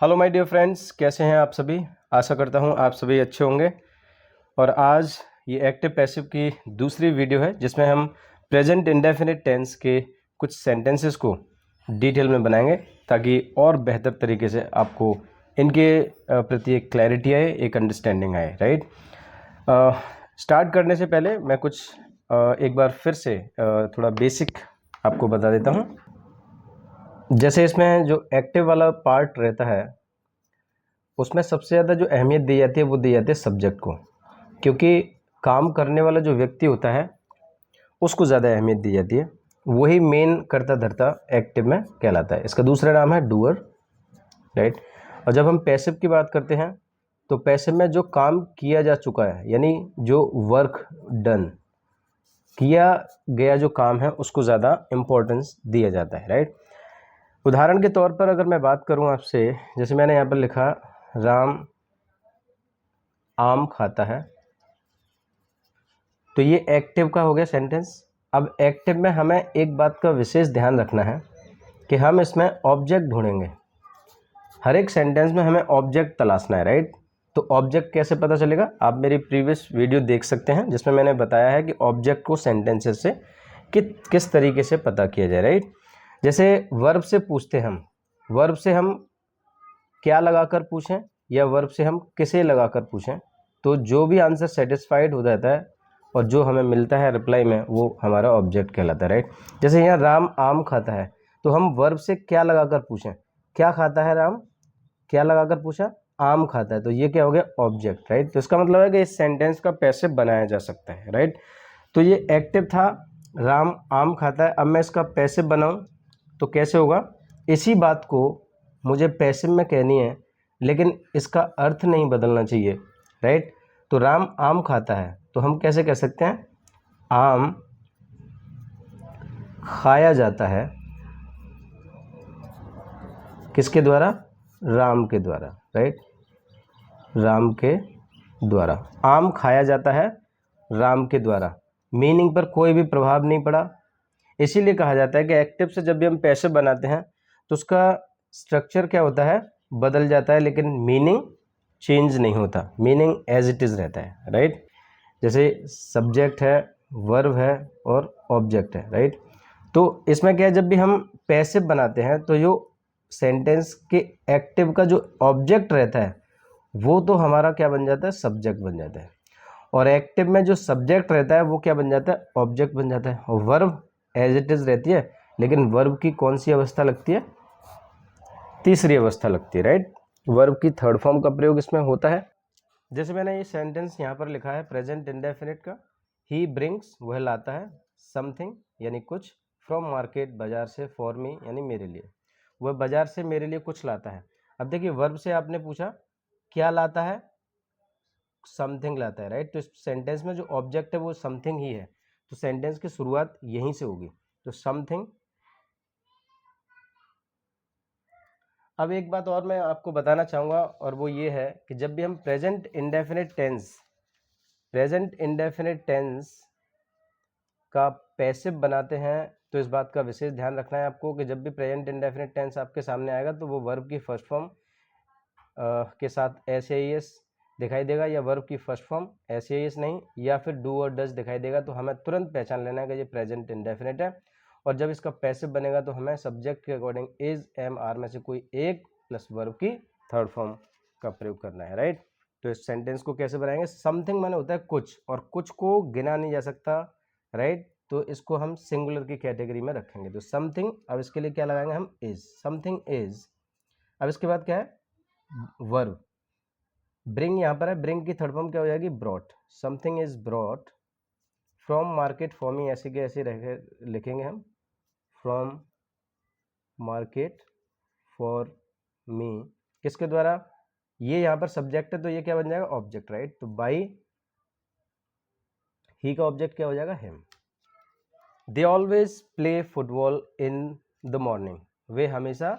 Hello my dear friends, कैसे हैं आप सभी। आशा करता हूं आप सभी अच्छे होंगे। और आज ये एक्टिव पैसिव की दूसरी वीडियो है जिसमें हम प्रेजेंट इंडेफिनिट टेंस के कुछ सेंटेंसेस को डिटेल में बनाएंगे ताकि और बेहतर तरीके से आपको इनके प्रति एक क्लैरिटी आए, एक अंडरस्टैंडिंग आए, राइट। स्टार्ट करने से पहले मैं कुछ एक बार फिर से थोड़ा बेसिक आपको बता देता हूँ। जैसे इसमें जो एक्टिव वाला पार्ट रहता है उसमें सबसे ज़्यादा जो अहमियत दी जाती है वो दी जाती है सब्जेक्ट को, क्योंकि काम करने वाला जो व्यक्ति होता है उसको ज़्यादा अहमियत दी जाती है। वही मेन कर्ता धर्ता एक्टिव में कहलाता है। इसका दूसरा नाम है डूअर, राइट। और जब हम पैसिव की बात करते हैं तो पैसिव में जो काम किया जा चुका है, यानी जो वर्क डन, किया गया जो काम है उसको ज़्यादा इम्पोर्टेंस दिया जाता है, राइट। उदाहरण के तौर पर अगर मैं बात करूं आपसे, जैसे मैंने यहाँ पर लिखा राम आम खाता है, तो ये एक्टिव का हो गया सेंटेंस। अब एक्टिव में हमें एक बात का विशेष ध्यान रखना है कि हम इसमें ऑब्जेक्ट ढूंढेंगे। हर एक सेंटेंस में हमें ऑब्जेक्ट तलाशना है, राइट। तो ऑब्जेक्ट कैसे पता चलेगा, आप मेरी प्रीवियस वीडियो देख सकते हैं जिसमें मैंने बताया है कि ऑब्जेक्ट को सेंटेंसेस से किस तरीके से पता किया जाए, राइट। जैसे वर्ब से पूछते हम, वर्ब से हम क्या लगाकर पूछें या वर्ब से हम किसे लगाकर पूछें, तो जो भी आंसर सेटिस्फाइड हो जाता है और जो हमें मिलता है रिप्लाई में वो हमारा ऑब्जेक्ट कहलाता है, राइट। जैसे यहाँ राम आम खाता है, तो हम वर्ब से क्या लगाकर पूछें, क्या खाता है राम, क्या लगाकर पूछा, आम खाता है, तो ये क्या हो गया ऑब्जेक्ट, राइट। तो इसका मतलब है कि इस सेंटेंस का पैसिव बनाया जा सकता है, राइट। तो ये एक्टिव था, राम आम खाता है। अब मैं इसका पैसिव बनाऊं तो कैसे होगा, इसी बात को मुझे पैसिव में कहनी है लेकिन इसका अर्थ नहीं बदलना चाहिए, राइट। तो राम आम खाता है तो हम कैसे कह सकते हैं, आम खाया जाता है किसके द्वारा, राम के द्वारा, राइट, राम के द्वारा। आम खाया जाता है राम के द्वारा, मीनिंग पर कोई भी प्रभाव नहीं पड़ा। इसीलिए कहा जाता है कि एक्टिव से जब भी हम पैसिव बनाते हैं तो उसका स्ट्रक्चर क्या होता है, बदल जाता है, लेकिन मीनिंग चेंज नहीं होता, मीनिंग एज इट इज़ रहता है, राइट। जैसे सब्जेक्ट है, वर्ब है और ऑब्जेक्ट है, राइट। तो इसमें क्या है, जब भी हम पैसिव बनाते हैं तो जो सेंटेंस के एक्टिव का जो ऑब्जेक्ट रहता है वो तो हमारा क्या बन जाता है, सब्जेक्ट बन जाता है। और एक्टिव में जो सब्जेक्ट रहता है वो क्या बन जाता है, ऑब्जेक्ट बन जाता है। और वर्ब एज इट इज़ रहती है, लेकिन वर्ब की कौन सी अवस्था लगती है, तीसरी अवस्था लगती है, राइट। वर्ब की थर्ड फॉर्म का प्रयोग इसमें होता है। जैसे मैंने ये सेंटेंस यहाँ पर लिखा है प्रेजेंट इंडेफिनिट का, ही ब्रिंग्स वह लाता है, समथिंग यानी कुछ, फ्रॉम मार्केट बाजार से, फॉर मी यानी मेरे लिए, वह बाजार से मेरे लिए कुछ लाता है। अब देखिए वर्ब से आपने पूछा क्या लाता है, समथिंग लाता है, राइट। तो इस सेंटेंस में जो ऑब्जेक्ट है वो समथिंग ही है, तो सेंटेंस की शुरुआत यहीं से होगी, तो समथिंग। अब एक बात और मैं आपको बताना चाहूँगा और वो ये है कि जब भी हम प्रेजेंट इंडेफिनिट टेंस का पैसिव बनाते हैं तो इस बात का विशेष ध्यान रखना है आपको कि जब भी प्रेजेंट इंडेफिनिट टेंस आपके सामने आएगा तो वो वर्ब की फर्स्ट फॉर्म के साथ एस ए एस दिखाई देगा, या वर्ब की first form S A S नहीं, या फिर डू और डज दिखाई देगा, तो हमें तुरंत पहचान लेना है कि ये प्रेजेंट इंडेफिनिट है। और जब इसका पैसिव बनेगा तो हमें सब्जेक्ट के अकॉर्डिंग इज एम आर में से कोई एक प्लस वर्ब की थर्ड फॉर्म का प्रयोग करना है, राइट। तो इस सेंटेंस को कैसे बनाएंगे, समथिंग माने होता है कुछ, और कुछ को गिना नहीं जा सकता, राइट। तो इसको हम सिंगुलर की कैटेगरी में रखेंगे, तो समथिंग। अब इसके लिए क्या लगाएंगे हम, इज, समथिंग इज। अब इसके बाद क्या है, वर्ब। ब्रिंग यहाँ पर है, ब्रिंग की थर्ड फॉर्म क्या हो जाएगी, brought, something is brought from market for me, ऐसे के ऐसे लिखेंगे हम, फ्रॉम मार्केट फॉर मी, किसके द्वारा, ये यहाँ पर सब्जेक्ट है तो ये क्या बन जाएगा, ऑब्जेक्ट, राइट। तो बाई, ही का ऑब्जेक्ट क्या हो जाएगा, him. They always play football in the morning, वे हमेशा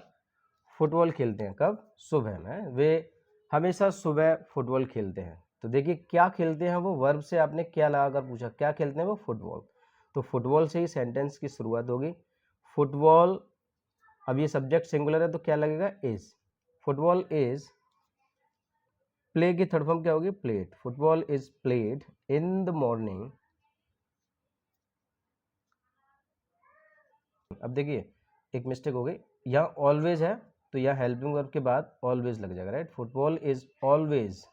फुटबॉल खेलते हैं, कब, सुबह में, वे हमेशा सुबह फुटबॉल खेलते हैं। तो देखिए क्या खेलते हैं वो, वर्ब से आपने क्या लगाकर पूछा, क्या खेलते हैं वो, फुटबॉल, तो फुटबॉल से ही सेंटेंस की शुरुआत होगी, फुटबॉल। अब ये सब्जेक्ट सिंगुलर है तो क्या लगेगा, इज, फुटबॉल इज, प्ले की थर्ड फॉर्म क्या होगी? Played. Football is played in the morning. अब देखिए एक मिस्टेक हो गई, यहाँ ऑलवेज है तो यहाँ हेल्पिंग वर्ब के बाद ऑलवेज लग जाएगा, राइट। फुटबॉल इज ऑलवेज,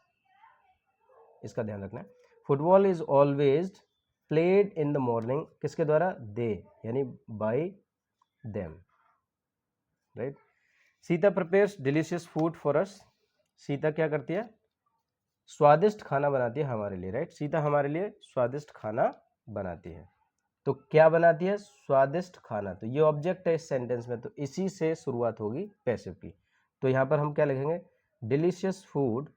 इसका ध्यान रखना है। Football is always played in the morning, किसके द्वारा? दे, यानी bye them, right. Sita prepares delicious food for us. Sita क्या करती है? स्वादिष्ट खाना बनाती है हमारे लिए, राइट। सीता हमारे लिए स्वादिष्ट खाना बनाती है। तो क्या बनाती है? स्वादिष्ट खाना। तो ये ऑब्जेक्ट है इस सेंटेंस में, तो इसी से शुरुआत होगी पैसिव की। तो यहां पर हम क्या लिखेंगे? Delicious food,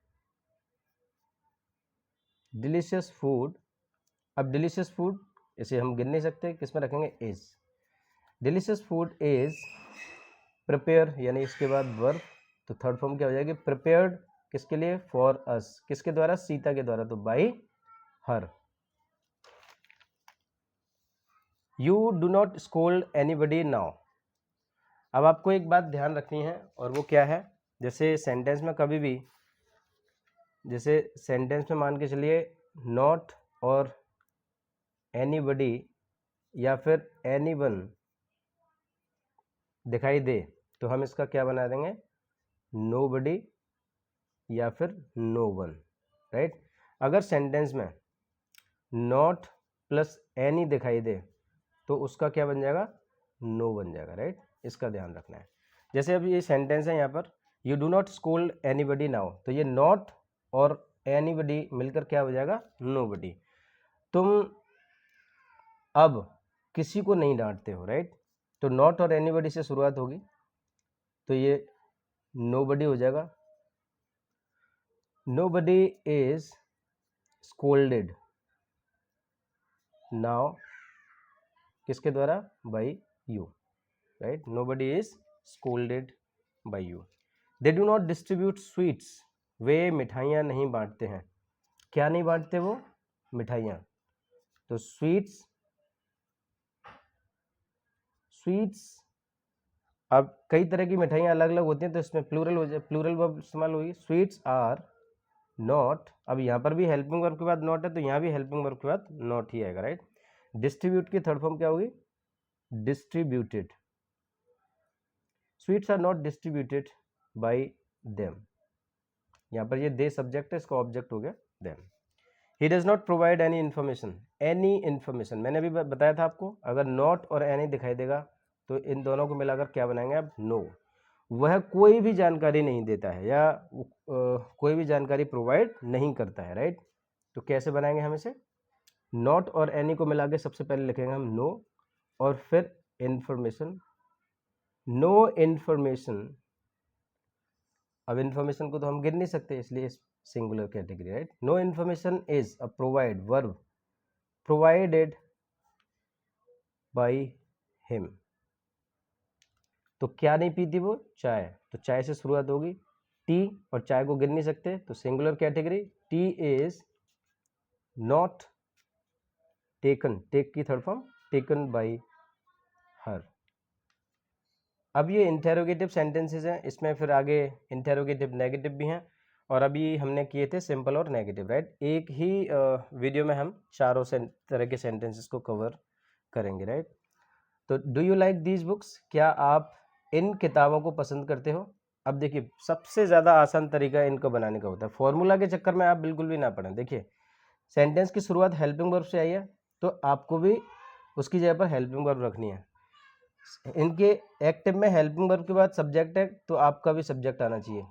delicious food. अब डिलीशियस फूड इसे हम गिन नहीं सकते, किस में रखेंगे? Is. Delicious food is prepare, यानी इसके बाद वर्ब, तो थर्ड फॉर्म क्या हो जाएगी? प्रिपेयर्ड, किसके लिए? फॉर अस, किसके द्वारा? सीता के द्वारा, तो by her. You do not scold anybody now. अब आपको एक बात ध्यान रखनी है, और वो क्या है? जैसे सेंटेंस में कभी भी, जैसे सेंटेंस में मान के चलिए नॉट और एनीबडी या फिर एनीवन दिखाई दे, तो हम इसका क्या बना देंगे? नोबडी या फिर नो वन, राइट। अगर सेंटेंस में नॉट प्लस एनी दिखाई दे तो उसका क्या बन जाएगा? नो बन जाएगा, राइट। इसका ध्यान रखना है। जैसे अभी ये सेंटेंस है यहाँ पर, you do not scold anybody now, तो ये नॉट और एनीबडी मिलकर क्या हो जाएगा? नोबडी। तुम अब किसी को नहीं डांटते हो, राइट। तो नॉट और एनीबडी से शुरुआत होगी, तो ये नोबडी हो जाएगा। नोबडी इज स्कोल्डेड नाउ, किसके द्वारा? By you, right. Nobody is scolded by you. They do not distribute sweets, वे मिठाइयाँ नहीं बांटते हैं। क्या नहीं बांटते वो? मिठाइयाँ। तो स्वीट्स, स्वीट्स, अब कई तरह की मिठाइयाँ अलग अलग होती हैं, तो इसमें प्लूरल हो जाए, प्लूरल वर्ब इस्तेमाल होगी। स्वीट्स आर नॉट, अब यहाँ पर भी हेल्पिंग वर्ब के बाद नॉट है, तो यहाँ भी हेल्पिंग वर्ब के बाद नॉट ही आएगा, राइट। डिस्ट्रीब्यूट की थर्ड फॉर्म क्या होगी? Distributed. Sweets are not distributed by them, यहाँ पर ये दे सब्जेक्ट है, इसका ऑब्जेक्ट हो गया them. He does not provide any information, any information मैंने अभी बताया था आपको, अगर नॉट और एनी दिखाई देगा तो इन दोनों को मिलाकर क्या बनाएंगे अब? नो। वह कोई भी जानकारी नहीं देता है या कोई भी जानकारी प्रोवाइड नहीं करता है, राइट। तो कैसे बनाएंगे हम इसे? नॉट और एनी को मिला के सबसे पहले लिखेंगे हम नो, और फिर इंफॉर्मेशन, नो इन्फॉर्मेशन। अब इन्फॉर्मेशन को तो हम गिन नहीं सकते, इसलिए singular category, right. No information is a provide verb provided by him. तो क्या नहीं पीती वो? चाय। तो चाय से शुरुआत होगी, टी, और चाय को गिन नहीं सकते, तो singular category. Tea is not taken, take की third form taken by her. अब ये इंटेरोगेटिव सेंटेंसेस हैं, इसमें फिर आगे इंटेरोगेटिव नेगेटिव भी हैं, और अभी हमने किए थे सिंपल और नेगेटिव, राइट। एक ही वीडियो में हम चारों तरह के सेंटेंसेस को कवर करेंगे, राइट। तो do you like these books, क्या आप इन किताबों को पसंद करते हो? अब देखिए सबसे ज़्यादा आसान तरीका इनको बनाने का होता है, फॉर्मूला के चक्कर में आप बिल्कुल भी ना पढ़ें। देखिए सेंटेंस की शुरुआत हेल्पिंग वर्ब से आई है, तो आपको भी उसकी जगह पर हेल्पिंग वर्ब रखनी है। इनके एक्टिव में हेल्पिंग वर्ब के बाद सब्जेक्ट है, तो आपका भी सब्जेक्ट आना चाहिए।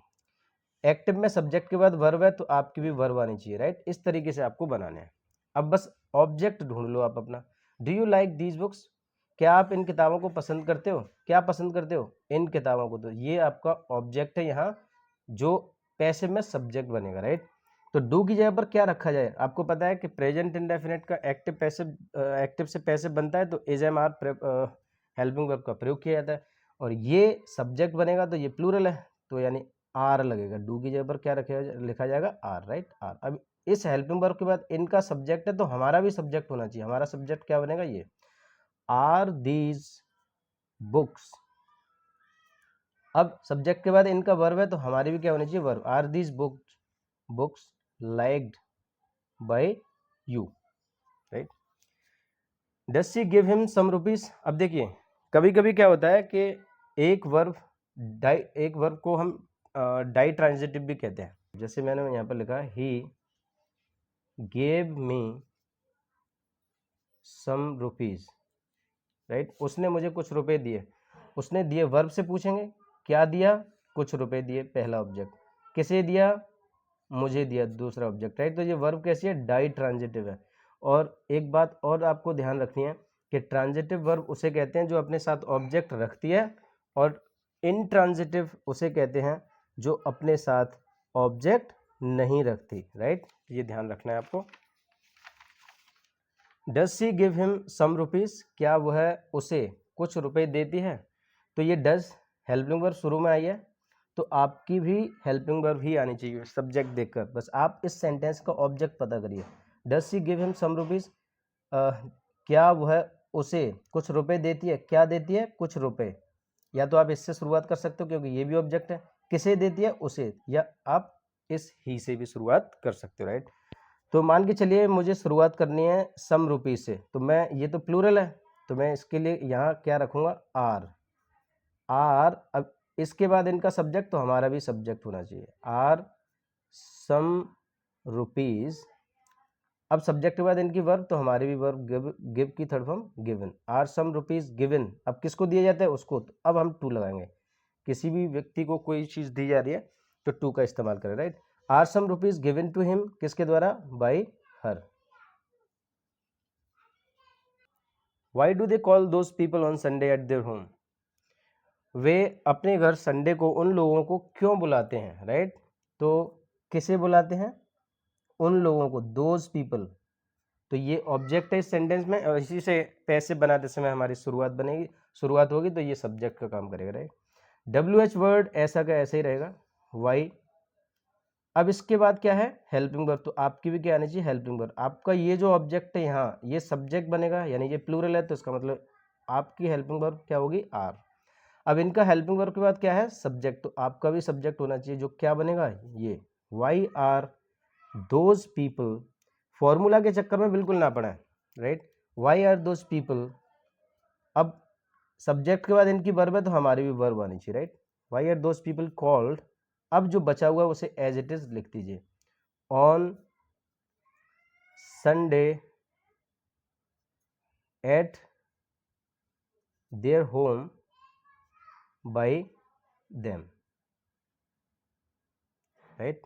एक्टिव में सब्जेक्ट के बाद वर्ब है, तो आपकी भी वर्ब आनी चाहिए, राइट। इस तरीके से आपको बनाना है। अब बस ऑब्जेक्ट ढूंढ लो आप अपना। Do you like these books, क्या आप इन किताबों को पसंद करते हो? क्या पसंद करते हो? इन किताबों को। तो ये आपका ऑब्जेक्ट है यहाँ, जो पैसिव में सब्जेक्ट बनेगा, राइट। तो डू की जगह पर क्या रखा जाए? आपको पता है कि प्रेजेंट इंडेफिनिट का एक्टिव पैसिव, एक्टिव से पैसिव बनता है, तो is am are helping verb का प्रयोग किया जाता है, और ये सब्जेक्ट बनेगा, तो ये प्लूरल है, तो यानी आर लगेगा। डू की जगह पर क्या लिखा जाएगा? Are, right, are. अब इस हेल्पिंग वर्ब के बाद इनका सब्जेक्ट है, तो हमारा भी सब्जेक्ट होना चाहिए। हमारा सब्जेक्ट क्या बनेगा? ये आर दीज बुक्स अब सब्जेक्ट के बाद इनका वर्ब है तो हमारी भी क्या होनी चाहिए verb. Are these books liked by you, right. Does she give him some rupees. अब देखिए कभी कभी क्या होता है कि एक वर्ब को हम डाई ट्रांजिटिव भी कहते हैं। जैसे मैंने यहाँ पर लिखा he gave me some rupees, right. उसने मुझे कुछ रुपए दिए। उसने दिए वर्ब से पूछेंगे क्या दिया, कुछ रुपए दिए, पहला ऑब्जेक्ट। किसे दिया, मुझे दिया, दूसरा ऑब्जेक्ट, राइट। तो ये वर्ब कैसी है, डाई ट्रांजिटिव है। और एक बात और आपको ध्यान रखनी है कि ट्रांजिटिव वर्ब उसे कहते हैं जो अपने साथ ऑब्जेक्ट रखती है, और इनट्रांजिटिव उसे कहते हैं जो अपने साथ ऑब्जेक्ट नहीं रखती, राइट। ये ध्यान रखना है आपको। Does she give him some rupees, क्या वह उसे कुछ रुपए देती है। तो ये डज हेल्पिंग वर्ब शुरू में आई है, तो आपकी भी हेल्पिंग वर्ब ही आनी चाहिए सब्जेक्ट देखकर। बस आप इस सेंटेंस का ऑब्जेक्ट पता करिए। Does she give him some rupees, क्या वह उसे कुछ रुपए देती है। क्या देती है, कुछ रुपए। या तो आप इससे शुरुआत कर सकते हो क्योंकि ये भी ऑब्जेक्ट है। किसे देती है, उसे। या आप इस ही से भी शुरुआत कर सकते हो, राइट। तो मान के चलिए मुझे शुरुआत करनी है सम रुपीज से, तो मैं, ये तो प्लूरल है, तो मैं इसके लिए यहाँ क्या रखूँगा, आर। अब इसके बाद इनका सब्जेक्ट, तो हमारा भी सब्जेक्ट होना चाहिए, आर सम रुपीज। अब सब्जेक्ट के बाद इनकी वर्ब, तो हमारी भी वर्ब गिव की third form given. Are some rupees given, अब किसको दिया जाता है, उसको। तो अब हम टू लगाएंगे, किसी भी व्यक्ति को कोई चीज़ दी जा रही है तो टू का इस्तेमाल करें, right. Are some rupees given to him, किसके द्वारा, by her. Why do they call those people on Sunday at their home. वे अपने घर संडे को उन लोगों को क्यों बुलाते हैं, राइट। तो किसे बुलाते हैं, उन लोगों को, दोज पीपल। तो ये ऑब्जेक्ट है इस सेंटेंस में, और इसी से पैसे बनाते समय हमारी शुरुआत होगी, तो ये सब्जेक्ट का काम करेगा, राइट। WH वर्ड ऐसा का ऐसा ही रहेगा, वाई। अब इसके बाद क्या है, हेल्पिंग वर्ब। तो आपकी भी क्या आनी चाहिए, हेल्पिंग वर्ब। आपका ये जो ऑब्जेक्ट है यहाँ, ये सब्जेक्ट बनेगा, यानी ये प्लूरल है, तो इसका मतलब आपकी हेल्पिंग वर्ब क्या होगी, आर। अब इनका हेल्पिंग वर्ब के बाद क्या है, सब्जेक्ट। तो आपका भी सब्जेक्ट होना चाहिए, जो क्या बनेगा, ये why are those people. Formula के चक्कर में बिल्कुल ना पड़ा है, right. Why are those people. अब सब्जेक्ट के बाद इनकी वर्ब है, तो हमारी भी वर्ब आनी चाहिए, right. Why are those people called. अब जो बचा हुआ है उसे एज इट इज लिख दीजिए, on Sunday at their home by them, right.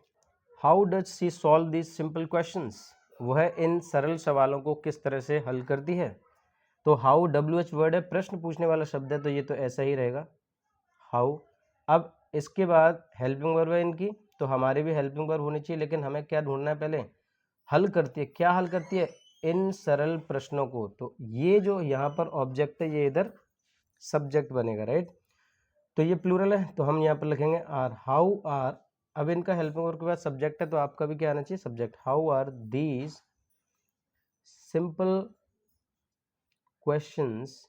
How does she solve this simple questions. वह इन सरल सवालों को किस तरह से हल करती है। तो हाउ WH वर्ड है, प्रश्न पूछने वाला शब्द है, तो ये तो ऐसा ही रहेगा, हाउ। अब इसके बाद हेल्पिंग वर्ब है इनकी, तो हमारी भी हेल्पिंग वर्ब होनी चाहिए, लेकिन हमें क्या ढूंढना है, पहले हल करती है। क्या हल करती है, इन सरल प्रश्नों को। तो ये जो यहाँ पर ऑब्जेक्ट है, ये इधर सब्जेक्ट बनेगा, राइट। तो ये प्लूरल है, तो हम यहाँ पर लिखेंगे आर, हाउ आर। अब इनका हेल्पिंग वर्ब के बाद सब्जेक्ट है, तो आपका भी क्या आना चाहिए, subject. How are these simple questions.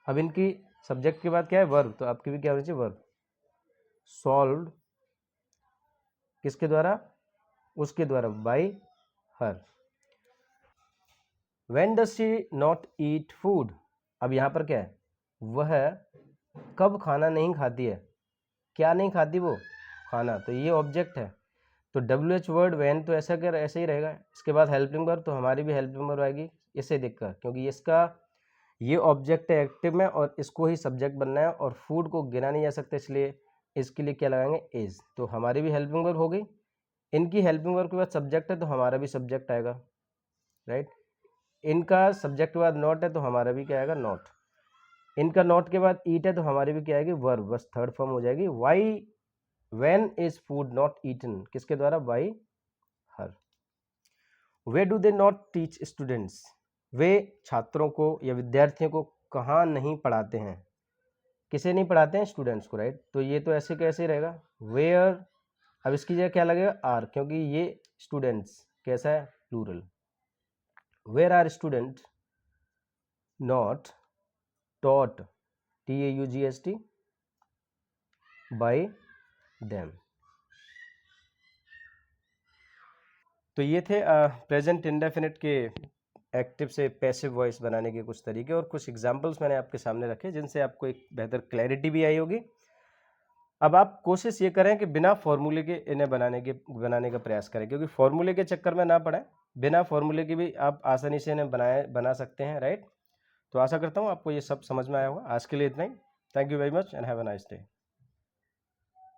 अब इनकी सब्जेक्ट के बाद क्या है, वर्ब, तो आपकी भी क्या होनी चाहिए, वर्ब। सॉल्व्ड किसके द्वारा, उसके द्वारा, by her. When does she not eat food. अब यहाँ पर क्या है, वह कब खाना नहीं खाती है। क्या नहीं खाती वो, खाना। तो ये ऑब्जेक्ट है, तो WH वर्ड व्हेन तो ऐसा कर ऐसे ही रहेगा। इसके बाद हेल्पिंग वर्ब, तो हमारी भी हेल्पिंग वर्ब आएगी इसे देखकर, क्योंकि इसका ये ऑब्जेक्ट है एक्टिव में, और इसको ही सब्जेक्ट बनना है, और फूड को गिना नहीं जा सकता, इसलिए इसके लिए क्या लगाएंगे, इज। तो हमारी भी हेल्पिंग वर्ब हो गई। इनकी हेल्पिंग वर्ब के बाद सब्जेक्ट है, तो हमारा भी सब्जेक्ट आएगा, राइट। इनका सब्जेक्ट के बाद नॉट है, तो हमारा भी क्या आएगा, नॉट। इनका नॉट के बाद ईट है, तो हमारी भी क्या आएगी, वर्ब, बस थर्ड फॉर्म हो जाएगी। Why when is food not eaten, किसके द्वारा, by her. Why do they not teach students. वे छात्रों को या विद्यार्थियों को कहाँ नहीं पढ़ाते हैं। किसे नहीं पढ़ाते हैं, स्टूडेंट्स को, राइट। तो ये तो ऐसे कैसे रहेगा, वेयर। अब इसकी जगह क्या लगेगा, आर, क्योंकि ये स्टूडेंट्स कैसा है, plural. Where are student not taught, TAUGST, by them. तो ये थे प्रेजेंट इंडेफिनिट के एक्टिव से पैसिव वॉइस बनाने के कुछ तरीके और कुछ एग्जांपल्स मैंने आपके सामने रखे जिनसे आपको एक बेहतर क्लैरिटी भी आई होगी। अब आप कोशिश ये करें कि बिना फॉर्मूले के इन्हें बनाने का प्रयास करें, क्योंकि फॉर्मूले के चक्कर में ना पड़ें। बिना फॉर्मूले के भी आप आसानी से इन्हें बना सकते हैं, राइट। तो आशा करता हूँ आपको ये सब समझ में आया होगा। आज के लिए इतना ही। Thank you very much and have a nice day.